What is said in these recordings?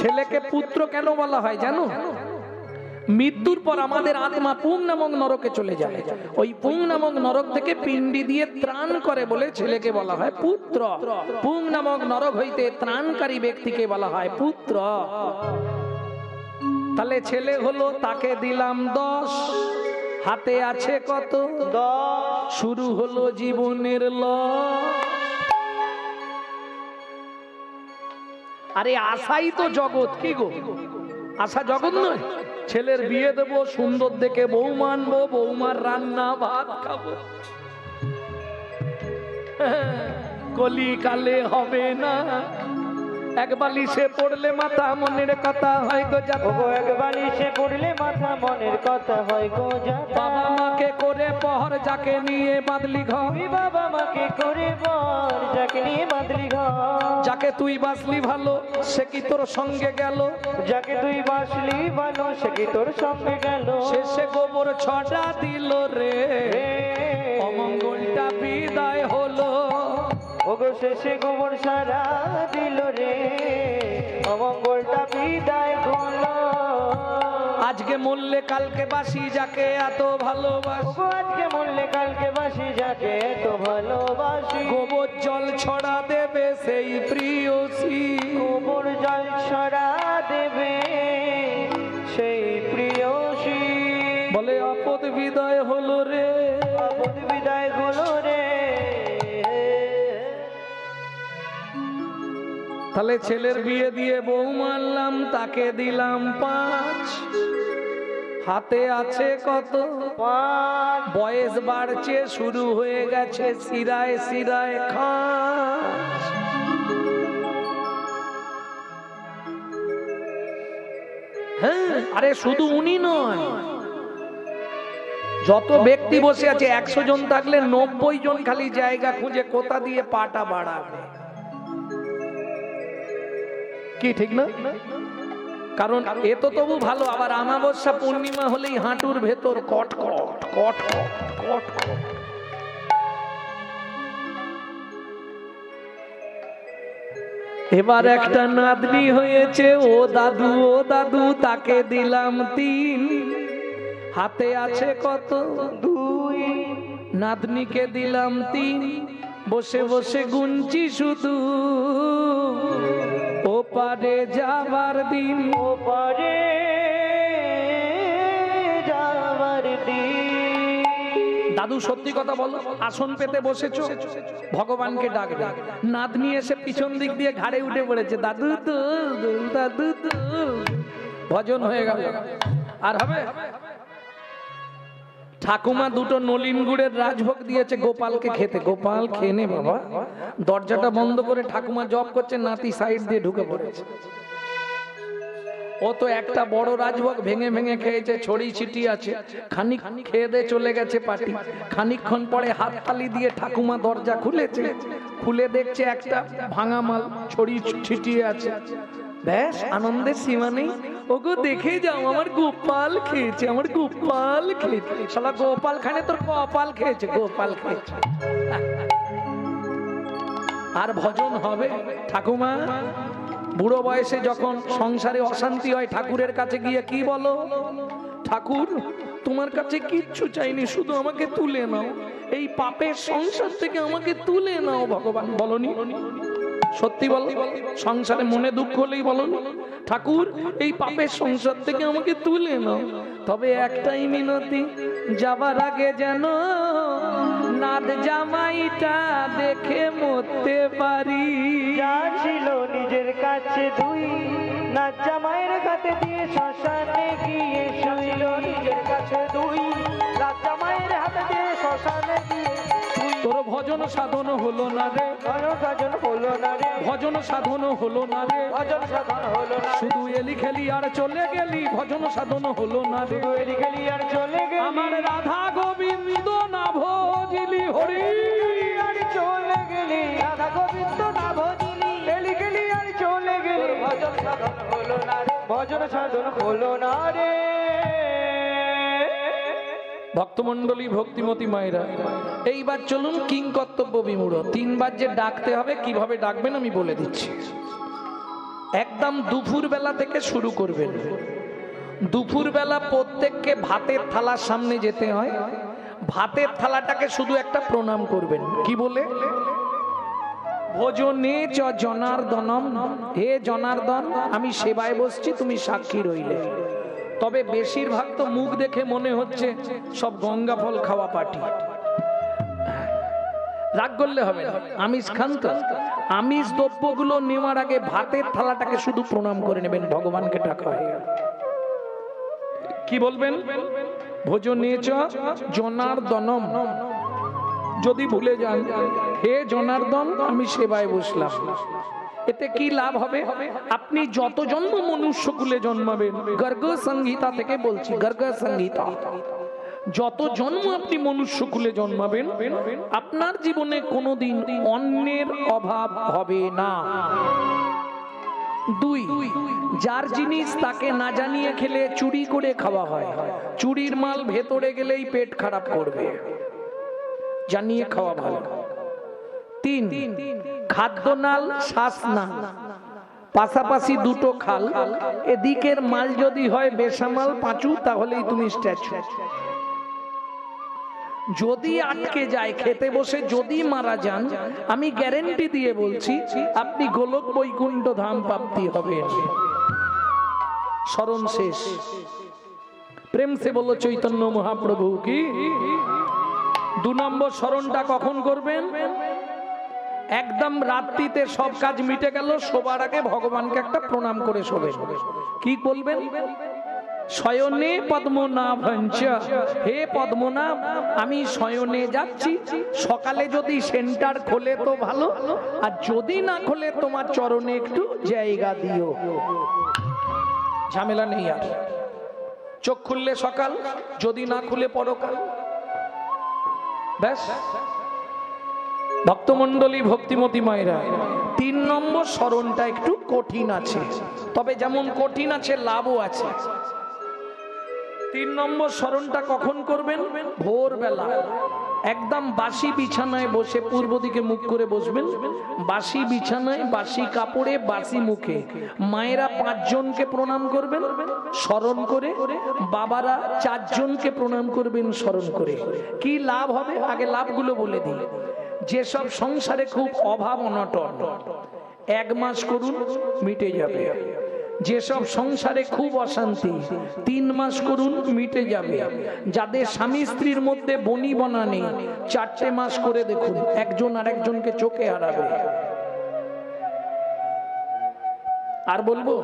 ছেলেকে পুত্র কেন বলা হয় জানো? মৃত্যুর পর আমাদের আত্মা পুং নামক নরকে চলে যায়, ওই পুং নামক নরক থেকে পিণ্ডি দিয়ে ত্রাণ করে বলে ছেলেকে বলা হয় পুত্র। পুং নামক নরক হইতে ত্রাণকারী ব্যক্তিকে বলা হয় পুত্র। তাহলে ছেলে হলো, তাকে দিলাম 10, হাতে আছে কত? 10। শুরু হলো জীবনের আরে আশাই তো জগৎ, কি গো আশা জগৎ নয়? ছেলের বিয়ে দেবো, সুন্দর দেখে বউ মানবো, বৌমার রান্না ভাত খাবো, কলিকালে হবে না। এক বালিশে পড়লে মাথা মনের কথা হয় গো যা, এক বালিশে পড়লে মাথা মনের কথা হয় গো যা। বাবা মাকে করে পহর, যাকে নিয়ে বাঁধলি ঘর, বাবা মাকে করে পর, যাকে নিয়ে বাঁধলি ঘর। যাকে তুই বাসলি ভালো, সে কি তোর সঙ্গে গেল? যাকে তুই বাসলি ভালো, সে কি তোর সঙ্গে গেল? শেষে গোবর ছটা দিল রে, অমঙ্গলটা বিদায় হলো। ওগো শেষে গোবর সারা দিল রে, অমঙ্গলটা বিদায় হলো। আজকে মরলে কালকে বাসি, যাকে এত ভালোবাসি। আজকে মরলে কালকে বাসি, যাকে এত ভালোবাসি। গোবর জল ছড়া দেবে সেই প্রিয়সী, গোবর জল ছড়া দেবে সেই প্রিয়সী। বলে আপদ বিদায় হলো রে, আপদ বিদায় হলো রে। তাহলে ছেলের বিয়ে দিয়ে বউ মানলাম, তাকে দিলাম 5, হাতে আছে কত? 5। বয়স বাড়ছে, শুরু হয়ে গেছে শিরায় শিরায় খাস। হ্যাঁ, আরে শুধু উনি নয়, যত ব্যক্তি বসে আছে 100 জন থাকলে 90 জন খালি জায়গা খুঁজে কোথা দিয়ে পাটা বাড়াবে, কি ঠিক না? কারণ এ তো তবু ভালো, আবার অমাবস্যা পূর্ণিমা হলেই হাঁটুর ভেতর কটকট কটকট কটকট। এবার একটা নাতনি হয়েছে, ও দাদু তাকে দিলাম 3, হাতে আছে কত? 2। নাতনিকে দিলাম 3, বসে বসে গুনছি শুধু, ওপারে যাবার দিন, ওপারে যাবার দিন। দাদু সত্যি কথা বলো, আসন পেতে বসেছো, ভগবানকে ডাকবে, নাতনি এসে পিছন দিক দিয়ে ঘাড়ে উঠে পড়েছে, দাদু তো দাদু তো, ভজন হয়ে গেল। আর হবে? ঠাকুমা 2টো নলিন গুড়ের রাজভোগ দিয়েছে গোপালকে খেতে, গোপাল খেয়ে নে বাবা। দরজাটা বন্ধ করে ঠাকুমা জপ করছে, নাতি সাইড দিয়ে ঢুকে পড়েছে। ও তো একটা বড় রাজভোগ ভেঙে ভেঙে খেয়েছে, ছড়ি ছিটি আছে, খানিক খেয়ে দিয়ে চলে গেছে পাটি। খানিকক্ষণ পরে হাত তালি দিয়ে ঠাকুমা দরজা খুলেছে, খুলে দেখছে একটা ভাঙা মাল ছড়ি ছিটিয়ে আছে। ব্যাস আনন্দের সীমা নেই। ওগো দেখে যাও, আমার গোপাল খেয়েছে, আমার গোপাল খেয়েছে। শালা গোপাল খানে তোর কপাল খেয়েছে, গোপাল খেয়েছে। আর ভজন হবে? ঠাকুমা বুড়ো বয়সে যখন সংসারে অশান্তি হয়, ঠাকুরের কাছে গিয়ে কি বলো? ঠাকুর তোমার কাছে কিচ্ছু চাইনি, শুধু আমাকে তুলে নাও, এই পাপের সংসার থেকে আমাকে তুলে নাও ভগবান। বলনি? সত্যি বলো, সংসারে মনে দুঃখ হলেই বলো ঠাকুর এই পাপের সংসার থেকে আমাকে তুলে নাও। তবে একটাই মিনতি, যাবার আগে যেন নাদ জামাইটা দেখে মরতে পারি। যা ছিল নিজের কাছে 2, নাদ জামাইয়ের কাছে দিয়ে শ্মশানে গিয়ে শুইল। নিজের কাছে 2, নাদ জামাইয়ের হাতে দিয়ে শ্মশানে গিয়ে। তোর ভজন সাধন হলো না রে, ভজন হলো না রে, ভজন সাধন হলো না রে, ভজন সাধন হলো না। শুধু এলি খেলি আর চলে গেলি, ভজন সাধন হলো না রে। এলি খেলি আর চলে গেলি, আমার রাধা গোবিন্দ না ভজিলি হরি, আর চলে গেলি। রাধা গোবিন্দ না ভজিলি, এলি খেলি আর চলে গেলি। ভজন সাধন হলো না রে, ভজন সাধন হলো না রে। ভক্তমন্ডলী, ভক্তিমতী মায়েরা, এইবার চলুন কিং কর্তব্য বিমূঢ়। 3 বার যে ডাকতে হবে, কিভাবে ডাকবেন আমি বলে দিচ্ছি। একদম দুপুর বেলা থেকে শুরু করবেন। দুপুর বেলা প্রত্যেককে ভাতের থালার সামনে যেতে হয়, ভাতের থালাটাকে শুধু একটা প্রণাম করবেন। কি বলে? ভোজনে চ জনার্দনম, হে জনার্দন আমি সেবায় বসছি, তুমি সাক্ষী রইলে। তবে বেশিরভাগ তো মুখ দেখে মনে হচ্ছে সব গঙ্গা ফল খাওয়া পার্টি। রাগ করলে হবে না, আমিষ খান তো, আমিষ দ্রব্যগুলো নেওয়ার আগে ভাতের থালাটাকে শুধু প্রণাম করে নেবেন, ভগবানকে ডাকা হয়ে গেল। কি বলবেন? ভোজনে চ জনার্দনম। যদি ভুলে যান হে জনার্দন আমি সেবায় বসলাম, এতে কি লাভ হবে? আপনি যত জন্ম মনুষ্যকুলে জন্মাবেন, গর্গ সংহিতা থেকে বলছি, গর্গ সংহিতা, যত জন্ম আপনি মনুষ্যকুলে জন্মাবেন আপনার জীবনে কোনোদিন অন্নের অভাব হবে না। দুই, যার জিনিস তাকে না জানিয়ে খেলে চুরি করে খাওয়া হয়, চুরির মাল ভেতরে গেলেই পেট খারাপ করবে, জানিয়ে খাওয়া ভালো। তিন, খাদ্যনাল শ্বাসনাল, পাশাপাশি দুটো খাল, এদিকের মাল যদি হয় বেসামাল পাঁচু তাহলেই তুমি স্ট্যাচু। যদি আটকে যায় খেতে বসে যদি মারা যান, আমি গ্যারেন্টি দিয়ে বলছি আপনি গোলক বৈকুণ্ঠ ধাম প্রাপ্তি হবেন। স্মরণ শেষ। প্রেম সে বলো চৈতন্য মহাপ্রভু কি। 2 নম্বর স্মরণটা কখন করবেন? একদম রাত্রিতে সব কাজ মিটে গেল, শোবার আগে ভগবানকে একটা প্রণাম করে শোবেন। কি বলবেন? শয়নে পদ্মনাভঞ্চ, হে পদ্মনাভ আমি শয়নে যাচ্ছি, সকালে যদি সেন্টার খোলে তো ভালো, আর যদি না খোলে তোমার চরণে একটু জায়গা দিও, ঝামেলা নেই আর। চোখ খুললে সকাল, যদি না খুলে পরকাল, ব্যাস। ভক্তমণ্ডলী ভক্তিমতী মায়েরা, 3 নম্বর স্মরণটা একটু কঠিন আছে, তবে যেমন কঠিন আছে লাভও আছে। 3 নম্বর স্মরণটা কখন করবেন? ভোরবেলা একদম বাসি বিছানায় বসে, পূর্ব দিকে মুখ করে বসবেন, বাসি বিছানায় বাসি কাপড়ে বাসি মুখে মায়েরা 5 জনকে প্রণাম করবেন স্মরণ করে, বাবারা 4 জনকে প্রণাম করবেন স্মরণ করে। কি লাভ হবে? আগে লাভগুলো বলে দিই। যেসব সংসারে খুব অভাব অনটন 1 মাস করুন, মিটে যাবে। যেসব সংসারে খুব অশান্তি 3 মাস করুন, মিটে যাবে। যাদের স্বামী স্ত্রীর মধ্যে বনি বনা নেই 4টে মাস করে দেখুন, একজন আরেকজনকে চোখে হারাবে। আর বলবো,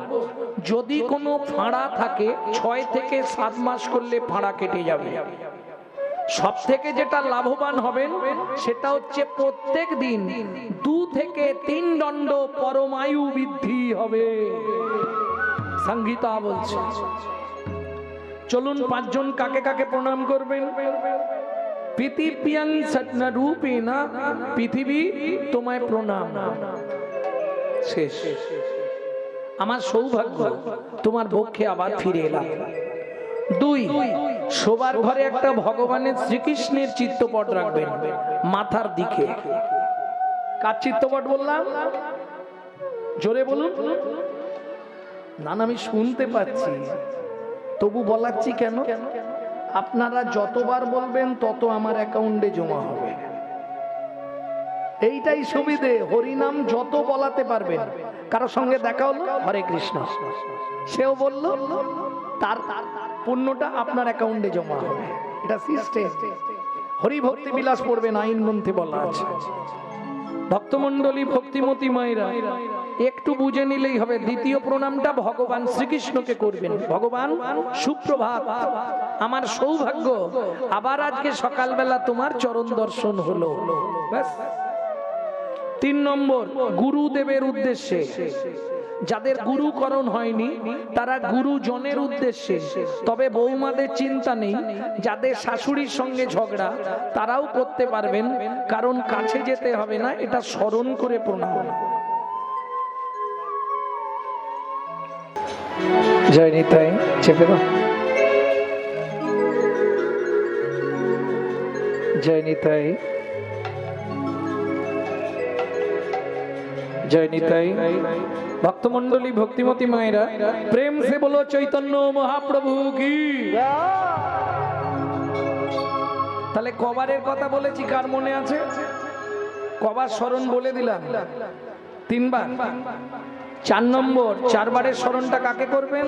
যদি কোনো ফাঁড়া থাকে 6 থেকে 7 মাস করলে ফাঁড়া কেটে যাবে। সব থেকে যেটা লাভবান হবেন সেটা হচ্ছে প্রত্যেক দিন 2 থেকে 3 দণ্ড পরমায়ু বৃদ্ধি হবে, সংহিতা বলছে। চলুন 5 জন কাকে কাকে প্রণাম করবেন? পৃথিবীং সত্য রূপেনা, পৃথিবী তোমায় প্রণাম। শেষ। আমার সৌভাগ্য তোমার পক্ষে আবার ফিরে এলাম। 2, শোবার ঘরে একটা ভগবানের শ্রীকৃষ্ণের চিত্রপট রাখবেন মাথার দিকে। কার চিত্রপট বললাম? জোরে বলুন। না না আমি শুনতে পাচ্ছি, তবু বলাচ্ছি কেন? আপনারা যতবার বলবেন তত আমার অ্যাকাউন্টে জমা হবে, এইটাই সুবিধে। হরিনাম যত বলাতে পারবেন, কারো সঙ্গে দেখা হলো হরে কৃষ্ণ, সেও বলল, তার পুণ্যটা আপনার অ্যাকাউন্টে জমা হবে। এটা সিস্টেম। হরি ভক্তি বিলাস পড়বেন, আইন গ্রন্থে বলা আছে। ভক্তমণ্ডলী ভক্তিমতী মায়েরা একটু বুঝে নিলেই হবে। 2য় প্রণামটা ভগবান শ্রীকৃষ্ণকে করবেন। ভগবান সুপ্রভাত, আমার সৌভাগ্য আবার আজকে সকালবেলা তোমার চরণ দর্শন হলো, ব্যাস। 3 নম্বর গুরুদেবের উদ্দেশ্যে, যাদের গুরুকরণ হয়নি তারা গুরুজনের উদ্দেশ্যে। তবে বৌমাদের চিন্তা নেই, যাদের শাশুড়ির সঙ্গে ঝগড়া তারাও করতে পারবেন, কারণ কাছে যেতে হবে না, এটা স্মরণ করে প্রণাম। জয় নিতাই, চেপে দাও। জয় নিতাই, জয় নিতাই। ভক্তমন্ডলী, ভক্তিমতী মায়েরা, প্রেম সে বলো চৈতন্য মহাপ্রভু কি। তাহলে কবারের কথা বলেছি, কার মনে আছে? কবার স্মরণ বলে দিলাম, 3 বার। 4 নম্বর, 4 বারের স্মরণটা কাকে করবেন?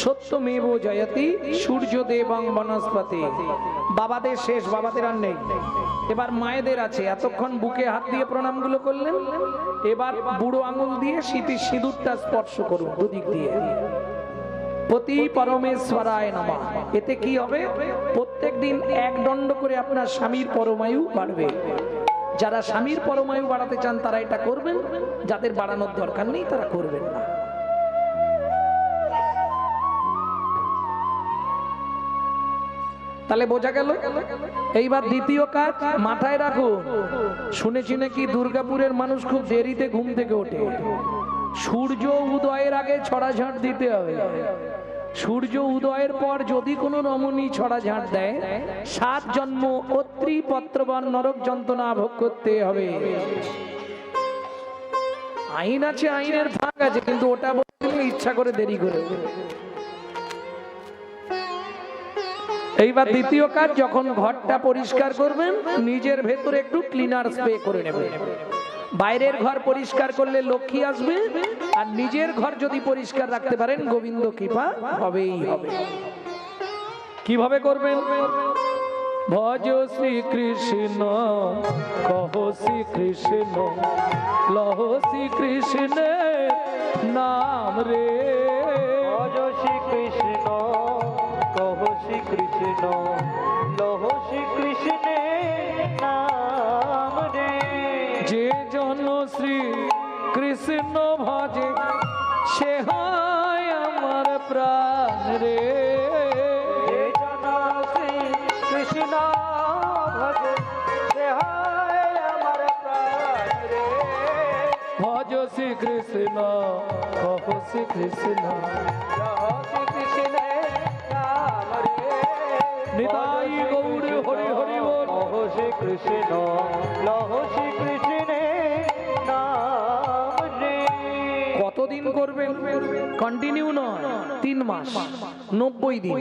সত্যমেব জয়তি সূর্যদেবং বনস্পতি। বাবাদের শেষ, বাবাদের আর নেই। এবার মায়েদের আছে। এতক্ষণ বুকে হাত দিয়ে প্রণামগুলো করলেন, এবার বুড়ো আঙুল দিয়ে সিঁদুরটা স্পর্শ করুন দুদিক দিয়ে। পতি পরমেশ্বরায় নমঃ। এতে কি হবে? প্রত্যেকদিন 1 দণ্ড করে আপনার স্বামীর পরমায়ু বাড়বে। যারা স্বামীর পরমায়ু বাড়াতে চান তারা এটা করবেন, যাদের বাড়ানোর দরকার নেই তারা করবেন না। তাহলে বোঝা গেল। এইবার দ্বিতীয় কাজ মাথায় রাখুন। শুনেছি নাকি দুর্গাপুরের মানুষ খুব দেরিতে ঘুম থেকে ওঠে। সূর্য উদয়ের আগে ছড়াঝাঁট দিতে হবে। সূর্য উদয়ের পর যদি কোনো রমণী ছড়াঝাঁট দেয়, 7 জন্ম অত্রি পত্রবান নরক যন্ত্রণা ভোগ করতে হবে। আইন আছে, আইনের ভাগ আছে, কিন্তু ওটা বলতে ইচ্ছা করে দেরি করে। এইবার দ্বিতীয় কাজ, যখন ঘরটা পরিষ্কার করবেন নিজের ভেতরে একটু ক্লিনার স্প্রে করে নেবেন। বাইরের ঘর পরিষ্কার করলে লক্ষ্মী আসবে, আর নিজের ঘর যদি পরিষ্কার রাখতে পারেন গোবিন্দ কৃপা হবেই হবে। কিভাবে করবেন? ভজ শ্রী কৃষ্ণ, কহ শ্রী কৃষ্ণ, লহ শ্রী কৃষ্ণের নাম রে। ভজ শ্রী কৃষ্ণ, কহ শ্রী কৃষ্ণ, লহ শ্রী কৃষ্ণের নাম রে। যে জন শ্রী কৃষ্ণ ভজে সে হয় আমার প্রাণ রে। যে জন শ্রী কৃষ্ণ ভজে সে হয় আমার প্রাণ রে। ভজ শ্রী কৃষ্ণ, কহ শ্রী কৃষ্ণ, লহ শ্রী কৃষ্ণের নাম রে। নিতাই গৌর হরি হরি বল। লহ শ্রী কৃষ্ণ, লহ শ্রী কৃষ্ণের নাম রে। কতদিন করবেন? কন্টিনিউ নয়, 3 মাস, 90 দিন।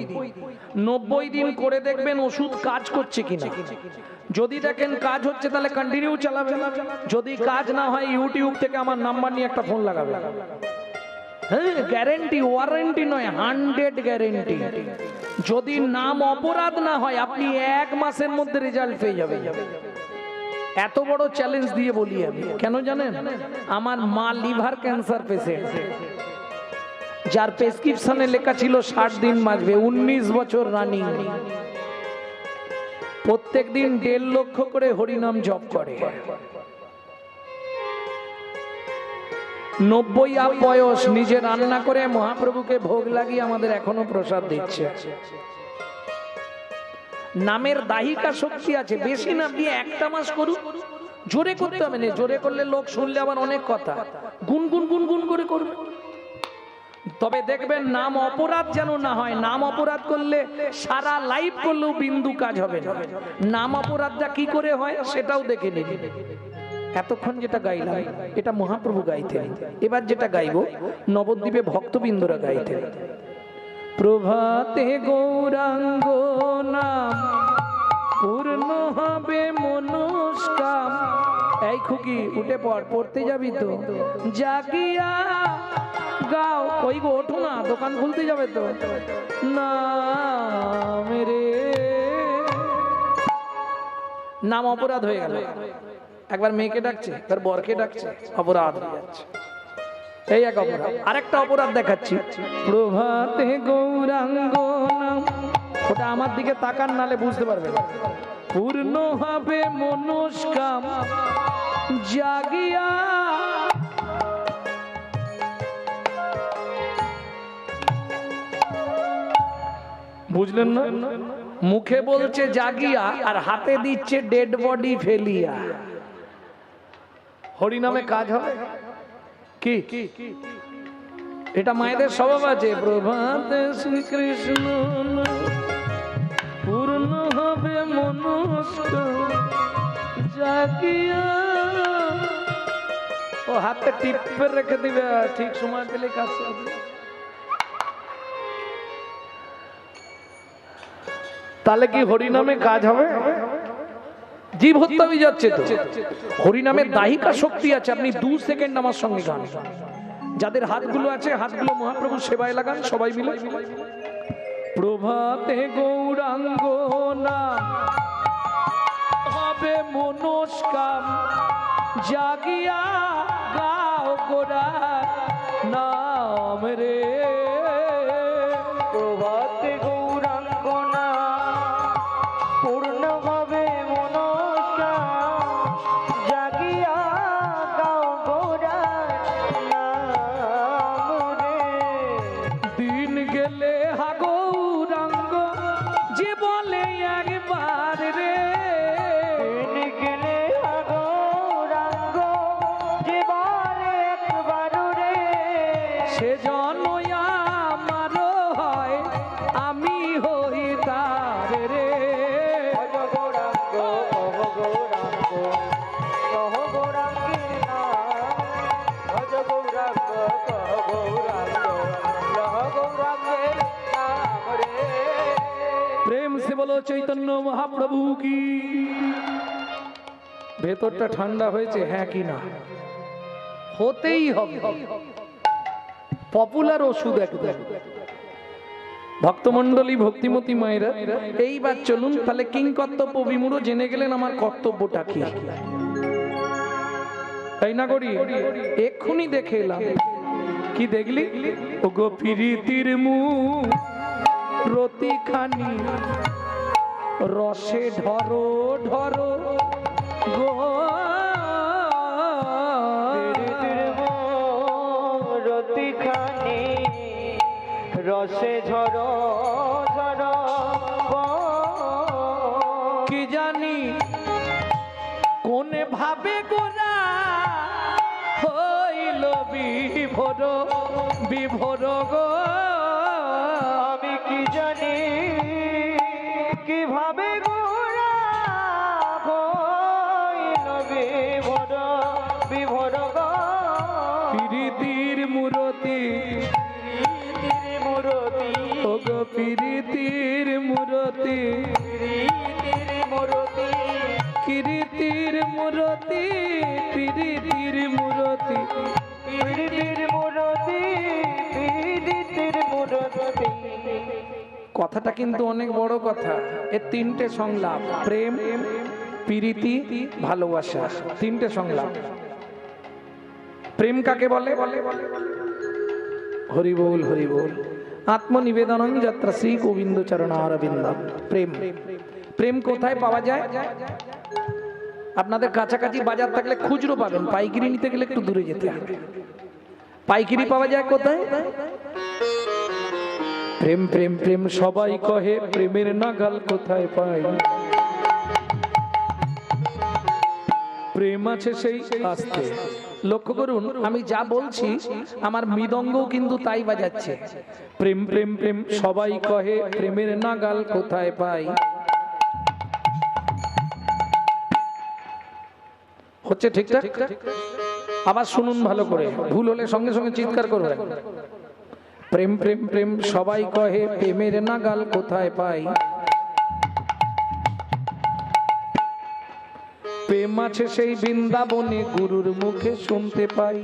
90 দিন করে দেখবেন ওষুধ কাজ করছে কিনা। যদি দেখেন কাজ হচ্ছে তাহলে কন্টিনিউ চালাবেন। যদি কাজ না হয় ইউটিউব থেকে আমার নাম্বার নিয়ে একটা ফোন লাগাবে। হ্যাঁ, গ্যারেন্টি, ওয়ারেন্টি নয়, 100 গ্যারেন্টি। যদি নাম অপরাধ না হয় আপনি 1 মাসের মধ্যে রেজাল্ট পেয়ে যাবেন। এত বড় চ্যালেঞ্জ দিয়ে বলি আমি। কেন জানেন? আমার মা লিভার ক্যান্সার পেশেন্ট, যার প্রেসক্রিপশনে লেখা ছিল 60 দিন বাঁচবে, 19 বছর রানিং। প্রত্যেক দিন 1.5 লক্ষ করে হরিনাম জপ করে। 90 আপ বয়স, নিজে রান্না করে মহাপ্রভুকে ভোগ লাগিয়ে আমাদের এখনো প্রসাদ দিচ্ছে। নামের দাহিকা শক্তি আছে। বেশি না, আপনি 1টা মাস করুন। জোরে করতে হবে না, জোরে করলে লোক শুনলে আবার অনেক কথা। গুনগুন গুনগুন করে করবে। তবে দেখবেন নাম অপরাধ যেন না হয়। নাম অপরাধ করলে সারা লাইফ করলেও বিন্দু কাজ হবে না। নাম অপরাধটা কি করে হয় সেটাও দেখে নিন। এতক্ষণ যেটা গাইলাম এটা মহাপ্রভু গাইতেন। এবার যেটা গাইব নবদ্বীপে ভক্তবৃন্দরা গাইতেন। প্রভাতে গৌরাঙ্গ নাম পূর্ণ হবে মনস্কাম। এই খুকি উঠে পড়, পড়তে যাবি তো? জাগিয়া গাও। ওই গো ওঠো না, দোকান খুলতে যাবে তো। নাম রে। নাম অপরাধ হয়ে গেল। একবার মেয়েকে ডাকছে, একবার বরকে ডাকছে, অপরাধ হয়ে যাচ্ছে। এই এক অপরাধ। আরেকটা অপরাধ দেখাচ্ছি। প্রভাতে গৌরাঙ্গ নাম, ওটা আমার দিকে তাকান, নালে বুঝতে পারবেন। পূর্ণ হবে মনস্কাম জাগিয়া। বুঝলেন না? মুখে বলছে জাগিয়া আর হাতে দিচ্ছে ডেড বডি ফেলিয়া। হরিনামে কাজ হবে কি? এটা মায়েদের স্বভাব আছে। প্রভাতে শ্রীকৃষ্ণ পূর্ণ হবে মনস্কাম জাগিয়া। ও ও হাতে টিপে রেখে দিবে, ঠিক সময় পেলে কাজ করবে। তাহলে কি হরিনামে কাজ হবে? জীব হত্যা হয়ে যাচ্ছে তো। হরিনামের দাহিকা শক্তি আছে। আপনি 2 সেকেন্ড আমার সঙ্গে গান, যাদের হাতগুলো আছে হাতগুলো মহাপ্রভু সেবায় লাগান সবাই মিলে। প্রভাতে গৌরাঙ্গ না হবে মনস্কাম, জাগিয়া গাও গোরা নাম রে। প্রভাতে গৌরাঙ্গ না পূর্ণ হবে মনস্কাম, জাগিয়া গাও গোরার নাম রে। দিন গেলে হা গৌরাঙ্গ যে বলে একবার রে, দিন গেলে গৌরাঙ্গ যে বলে একবার রে। সে জন্মই আমার হয় আমি হই তার রে। ভজ গৌরাঙ্গ কহ গৌরাঙ্গ কহ গৌরাঙ্গের নাম, ভজ গৌরাঙ্গ কহ গৌরাঙ্গ লহ গৌরাঙ্গের নাম রে। প্রেম সে বলো চৈতন্য মহাপ্রভু কি। ভেতরটা ঠান্ডা হয়েছে, হ্যাঁ কি না? হতেই হবে। পপুলার ওষুধ একদম। ভক্তমন্ডলী ভক্তিমতী মায়েরা, এইবার চলুন তাহলে কিং কর্তব্য বিমূঢ় জেনে গেলেন আমার কর্তব্যটা কি। তাই না করি? এক্ষুনি দেখে এলাম। কি দেখলি? ও গো প্রীতির মুখ রতিখানি রসে ঢরো ঢরো গো। রতিখানি রসে ঝরো ঝরো কি জানি কোন ভাবে গোরা হইল বিভোর বিভোর গো। আমি কি জানি কিভাবে গোরা হইল বিভোর বিভোর গো। প্রীতির মূরতি প্রীতির মূরতি ও গো প্রীতির মূরতি, প্রীতির মূরতি কীর্তির মূরতি, প্রীতির মূরতি। প্রীতির মূরতি প্রীতির মূরতি। কথাটা কিন্তু অনেক বড় কথা। এর 3টে সংলাপ, প্রেম, প্রীতি, ভালোবাসা, 3টে সংলাপ। প্রেম কাকে বলে? হরি বল হরি বল। আত্মনিবেদনং যাত্রা শ্রী গোবিন্দ চরণারবিন্দম। প্রেম, প্রেম কোথায় পাওয়া যায়? আপনাদের কাছাকাছি বাজার থাকলে খুচরো পাবেন, পাইকারি নিতে গেলে একটু দূরে যেতে হবে। পাইকারি পাওয়া যায় কোথায়? প্রেম প্রেম প্রেম সবাই কহে, প্রেমের নাগাল কোথায় পাই? প্রেম আছে সেই আস্তে। লক্ষ্য করুন, আমি যা বলছি আমার মৃদঙ্গও কিন্তু তাই বাজাচ্ছে। প্রেম প্রেম প্রেম সবাই কহে, প্রেমের নাগাল কোথায় পাই? হচ্ছে ঠিকঠাক? আবার শুনুন ভালো করে, ভুল হলে সঙ্গে সঙ্গে চিৎকার করবেন। প্রেম প্রেম প্রেম সবাই কহে, প্রেমের নাগাল কোথায় পাই? প্রেম আছে সেই বৃন্দাবনে, গুরুর মুখে শুনতে পাই।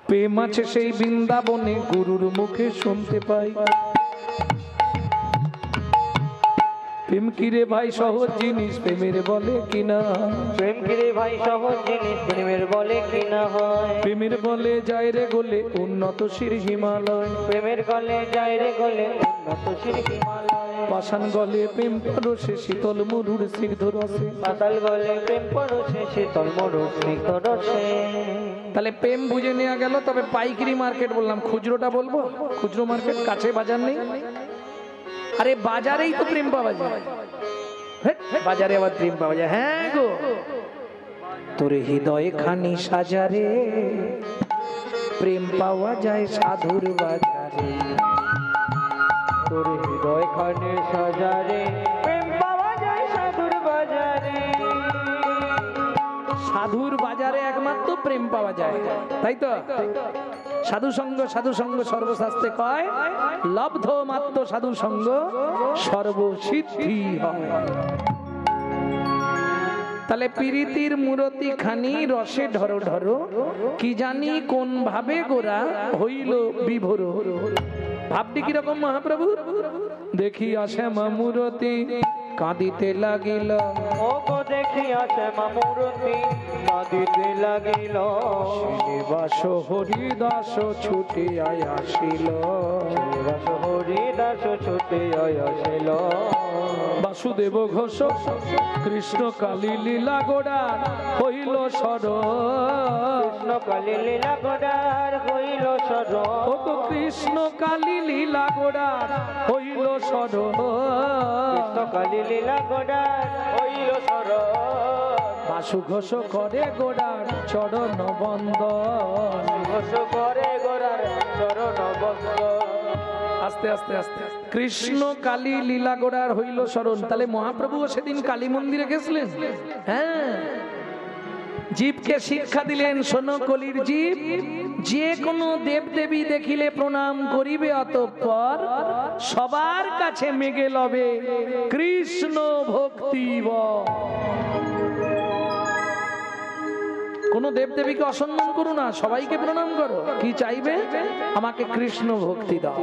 প্রেম আছে সেই বৃন্দাবনে, গুরুর মুখে শুনতে পাই। প্রেম কিরে ভাই সহজ জিনিস, প্রেমের বলে কিনা। প্রেম কিরে ভাই সহজ জিনিস, প্রেমের বলে কিনা হয়। প্রেমের বলে যায় রে গলে উন্নত শির হিমালয়। প্রেমের গলে যায় রে গলে উন্নত শির হিমালয়। পাষাণ গলে প্রেম পরশে, শীতল মরুর স্নিগ্ধ রসে। পাতাল গলে প্রেম পরশে, শীতল মরুর স্নিগ্ধ রসে। তাহলে প্রেম বুঝে নেওয়া গেল। তবে পাইকারি মার্কেট বললাম, খুচরোটা বলবো? খুচরো মার্কেট কাছে বাজার নেই? আরে বাজারেই তো প্রেম পাওয়া যায়। বাজারে আবার প্রেম পাওয়া যায়? হ্যাঁ গো, তোর হৃদয় খানি সাজারে প্রেম পাওয়া যায় সাধুর বাজারে। তোর হৃদয় খানে সাজারে প্রেম পাওয়া যায় সাধুর বাজারে। প্রেম পাওয়া যায়, তাই তো? সাধু সঙ্গ সর্বশাস্ত্রে কয় লব্ধ মাত্র সাধু সঙ্গ সর্বসিদ্ধি হয়। তাহলে প্রীতির মূরতি খানি রসে ঢরো ঢরো, কি জানি কোন ভাবে গোরা হইল বিভোর। ভাবটি কিরকম মহাপ্রভু? দেখি আসে মূরতি কাঁদিতে লাগিল, ও গো দেখিয়া শ্যামা মূরতি কাঁদিতে লাগিল। শ্রীনিবাস হরিদাস ছুটে আসিল, শ্রীনিবাস হরিদাস ছুটে আসিল। বাসুদেব ঘোষ কৃষ্ণ কালী লীলা গোড়া হইল সরণ, কৃষ্ণ কালী লীলা গোড়ার হইল সরণ। ও গো কৃষ্ণ কালী লীলা গোড়া হইল সরণ, কৃষ্ণ কালী লীলা গোড়ার হইল সরণ। বাসু ঘোষ করে গোড়ার চরণ বন্দন, ঘোষ করে গোড়ার চরণ বন্দন। আস্তে আস্তে আস্তে কৃষ্ণ কালী লীলা গোড়ার হইল স্মরণ। তাহলে মহাপ্রভু সেদিন কালী মন্দিরে গেছিলেন। হ্যাঁ, জীবকে শিক্ষা দিলেন, শোনো কলির জীব, যে কোনো দেবদেবী দেখিলে প্রণাম করিবে, অতঃপর সবার কাছে মেগে লবে কৃষ্ণ ভক্তি। কোন দেবদেবীকে অসম্মান করো না, সবাইকে প্রণাম করো। কি চাইবে? আমাকে কৃষ্ণ ভক্তি দাও।